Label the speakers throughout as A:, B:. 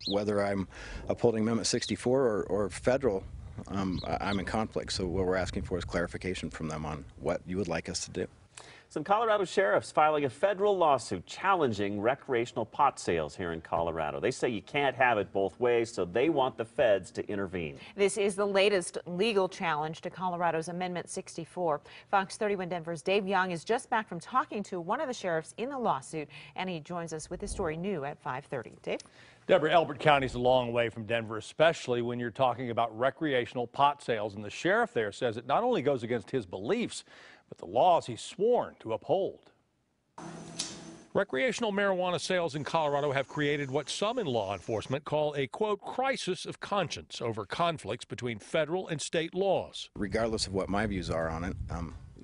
A: whether I'm upholding Amendment 64 or federal, I'm in conflict. So what we're asking for is clarification from them on what you would like us to do.
B: Some Colorado sheriffs filing a federal lawsuit challenging recreational pot sales here in Colorado. They say you can't have it both ways, so they want the feds to intervene.
C: This is the latest legal challenge to Colorado's Amendment 64. Fox 31 Denver's Dave Young is just back from talking to one of the sheriffs in the lawsuit, and he joins us with the story new at 5:30. Dave?
D: Deborah, Elbert County is a long way from Denver, especially when you're talking about recreational pot sales. And the sheriff there says it not only goes against his beliefs, but the laws he's sworn to uphold. Recreational marijuana sales in Colorado have created what some in law enforcement call a, quote, crisis of conscience over conflicts between federal and state laws.
A: Regardless of what my views are on it,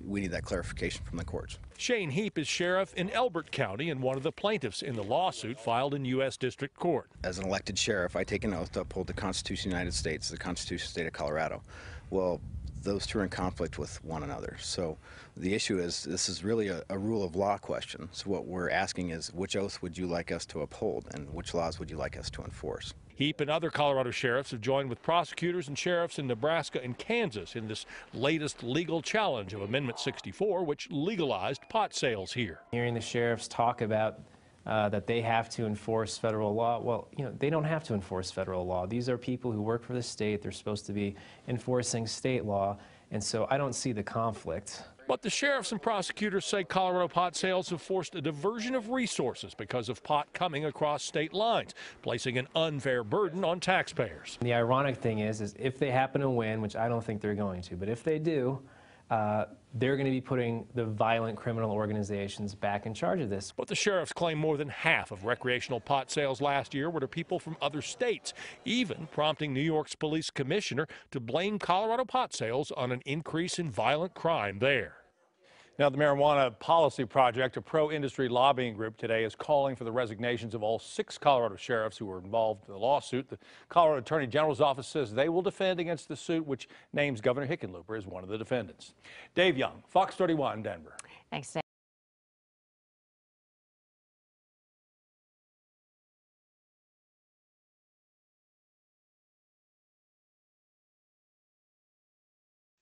A: we need that clarification from the courts.
D: Shane Heap is sheriff in Elbert County and one of the plaintiffs in the lawsuit filed in U.S. District Court.
A: As an elected sheriff, I take an oath to uphold the Constitution of the United States, the Constitution of the State of Colorado. Well, those two are in conflict with one another. So the issue is, this is really a rule of law question. So what we're asking is, which oath would you like us to uphold and which laws would you like us to enforce?
D: Heap and other Colorado sheriffs have joined with prosecutors and sheriffs in Nebraska and Kansas in this latest legal challenge of Amendment 64, which legalized pot sales here.
E: Hearing the sheriffs talk about that they have to enforce federal law. Well, they don't have to enforce federal law. These are people who work for the state. They're supposed to be enforcing state law, and so I don't see the conflict.
D: But the sheriffs and prosecutors say Colorado pot sales have forced a diversion of resources because of pot coming across state lines, placing an unfair burden on taxpayers.
E: The ironic thing is if they happen to win, which I don't think they're going to, but if they do, they're going to be putting the violent criminal organizations back in charge of this.
D: But the sheriffs claim more than half of recreational pot sales last year were to people from other states, even prompting New York's police commissioner to blame Colorado pot sales on an increase in violent crime there. Now, the Marijuana Policy Project, a pro-industry lobbying group today, is calling for the resignations of all 6 Colorado sheriffs who were involved in the lawsuit. The Colorado Attorney General's office says they will defend against the suit, which names Governor Hickenlooper as one of the defendants. Dave Young, Fox 31, Denver.
C: Thanks, Dave.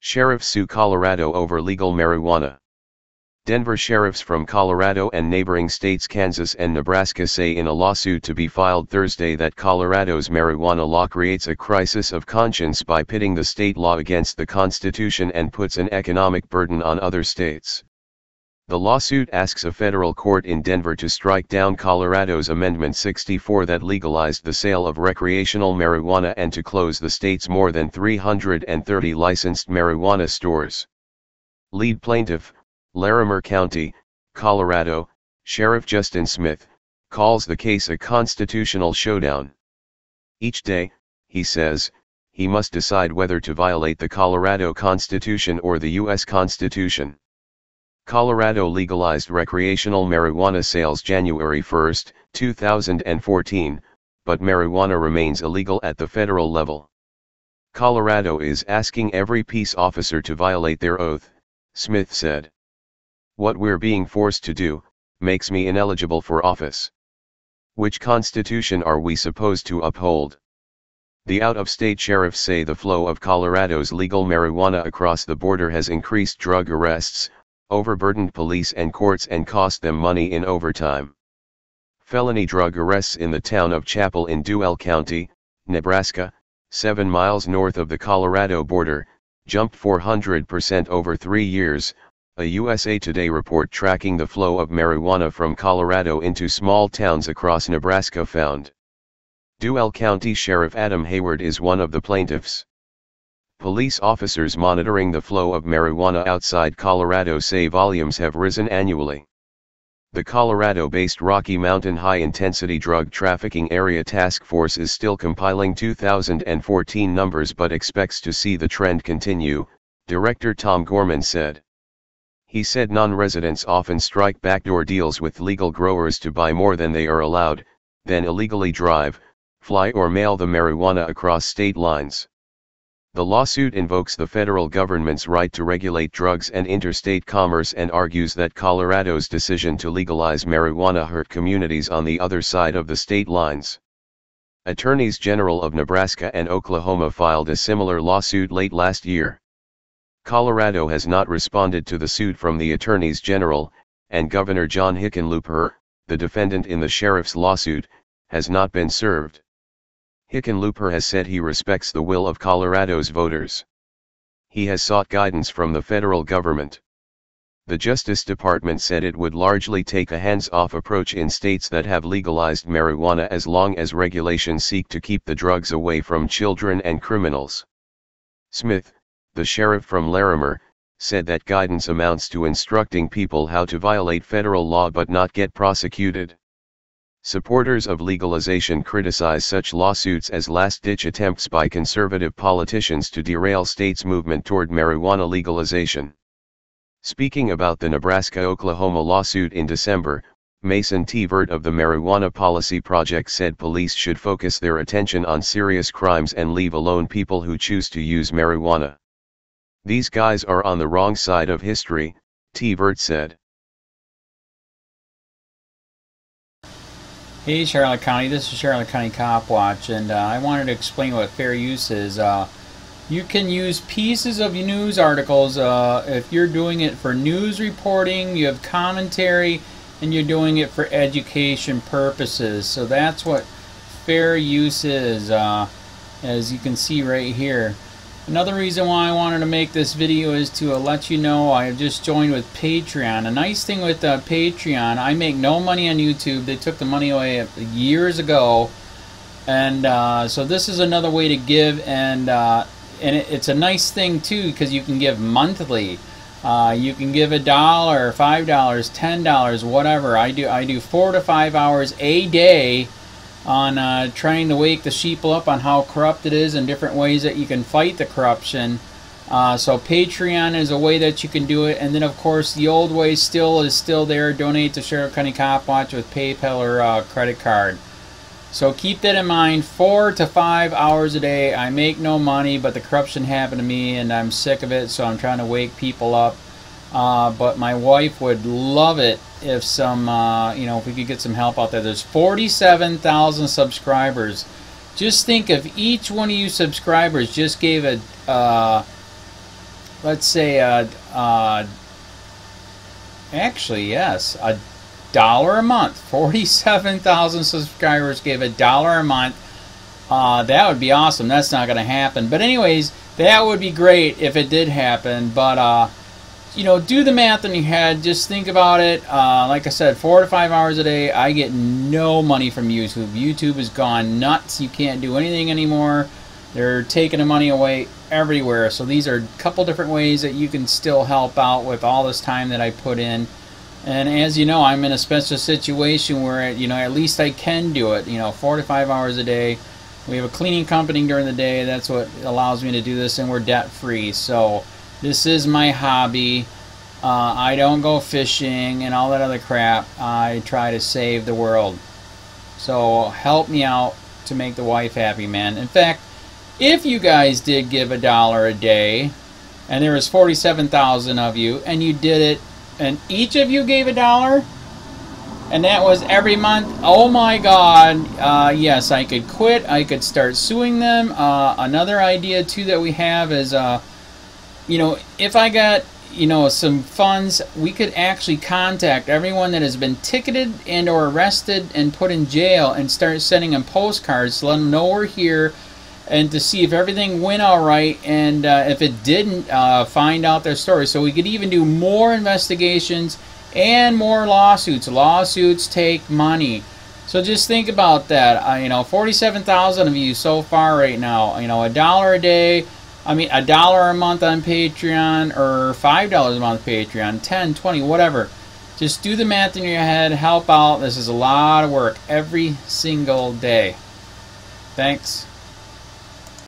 F: Sheriffs sue Colorado over legal marijuana. Denver sheriffs from Colorado and neighboring states Kansas and Nebraska say in a lawsuit to be filed Thursday that Colorado's marijuana law creates a crisis of conscience by pitting the state law against the Constitution and puts an economic burden on other states. The lawsuit asks a federal court in Denver to strike down Colorado's Amendment 64 that legalized the sale of recreational marijuana and to close the state's more than 330 licensed marijuana stores. Lead plaintiff, Larimer County, Colorado, Sheriff Justin Smith, calls the case a constitutional showdown. Each day, he says, he must decide whether to violate the Colorado Constitution or the U.S. Constitution. Colorado legalized recreational marijuana sales January 1, 2014, but marijuana remains illegal at the federal level. Colorado is asking every peace officer to violate their oath, Smith said. What we're being forced to do, makes me ineligible for office. Which constitution are we supposed to uphold? The out-of-state sheriffs say the flow of Colorado's legal marijuana across the border has increased drug arrests, overburdened police and courts and cost them money in overtime. Felony drug arrests in the town of Chapel in Duell County, Nebraska, 7 miles north of the Colorado border, jumped 400% over 3 years, a USA Today report tracking the flow of marijuana from Colorado into small towns across Nebraska found. Duell County Sheriff Adam Hayward is one of the plaintiffs. Police officers monitoring the flow of marijuana outside Colorado say volumes have risen annually. The Colorado-based Rocky Mountain High-Intensity Drug Trafficking Area Task Force is still compiling 2014 numbers but expects to see the trend continue, Director Tom Gorman said. He said non-residents often strike backdoor deals with legal growers to buy more than they are allowed, then illegally drive, fly or mail the marijuana across state lines. The lawsuit invokes the federal government's right to regulate drugs and interstate commerce and argues that Colorado's decision to legalize marijuana hurt communities on the other side of the state lines. Attorneys General of Nebraska and Oklahoma filed a similar lawsuit late last year. Colorado has not responded to the suit from the Attorneys General, and Governor John Hickenlooper, the defendant in the sheriff's lawsuit, has not been served. Hickenlooper has said he respects the will of Colorado's voters. He has sought guidance from the federal government. The Justice Department said it would largely take a hands-off approach in states that have legalized marijuana as long as regulations seek to keep the drugs away from children and criminals. Smith, the sheriff from Larimer, said that guidance amounts to instructing people how to violate federal law but not get prosecuted. Supporters of legalization criticize such lawsuits as last-ditch attempts by conservative politicians to derail states' movement toward marijuana legalization. Speaking about the Nebraska-Oklahoma lawsuit in December, Mason Tevert of the Marijuana Policy Project said police should focus their attention on serious crimes and leave alone people who choose to use marijuana. These guys are on the wrong side of history, Tevert said.
G: Hey Charlotte County, this is Charlotte County Cop Watch, and I wanted to explain what fair use is. You can use pieces of news articles if you're doing it for news reporting, you have commentary, and you're doing it for education purposes. So that's what fair use is, as you can see right here. Another reason why I wanted to make this video is to let you know I have just joined with Patreon. A nice thing with Patreon, I make no money on YouTube. They took the money away years ago, and so this is another way to give, and it's a nice thing too because you can give monthly. You can give $1, $5, $10, whatever. I do 4 to 5 hours a day on trying to wake the sheeple up on how corrupt it is and different ways that you can fight the corruption. So Patreon is a way that you can do it, and then of course the old way is still there. Donate to Sheriff County Cop Watch with PayPal or credit card. So keep that in mind. 4 to 5 hours a day. I make no money, but the corruption happened to me and I'm sick of it, so I'm trying to wake people up. But my wife would love it if if we could get some help out there. There's 47,000 subscribers. Just think if each one of you subscribers just gave let's say actually yes, $1 a month. 47,000 subscribers gave $1 a month. That would be awesome. That's not going to happen. But anyways, that would be great if it did happen. But do the math in your head. Just think about it. Like I said, 4 to 5 hours a day. I get no money from YouTube. YouTube has gone nuts. You can't do anything anymore. They're taking the money away everywhere. So these are a couple different ways that you can still help out with all this time that I put in. And as you know, I'm in a special situation where, at least I can do it. 4 to 5 hours a day. We have a cleaning company during the day. That's what allows me to do this, and we're debt-free. So this is my hobby. I don't go fishing and all that other crap. I try to save the world. So help me out to make the wife happy, man. In fact, if you guys did give $1 a day, and there was 47,000 of you, and you did it, and each of you gave $1, and that was every month, oh my God, yes, I could quit. I could start suing them. Another idea too that we have is, if I got, some funds, we could actually contact everyone that has been ticketed and or arrested and put in jail and start sending them postcards to let them know we're here, and to see if everything went all right, and if it didn't, find out their story. So we could even do more investigations and more lawsuits. Lawsuits take money. So just think about that. 47,000 of you so far right now. $1 a day. $1 a month on Patreon, or $5 a month Patreon, 10, 20, whatever. Just do the math in your head. Help out. This is a lot of work every single day. Thanks.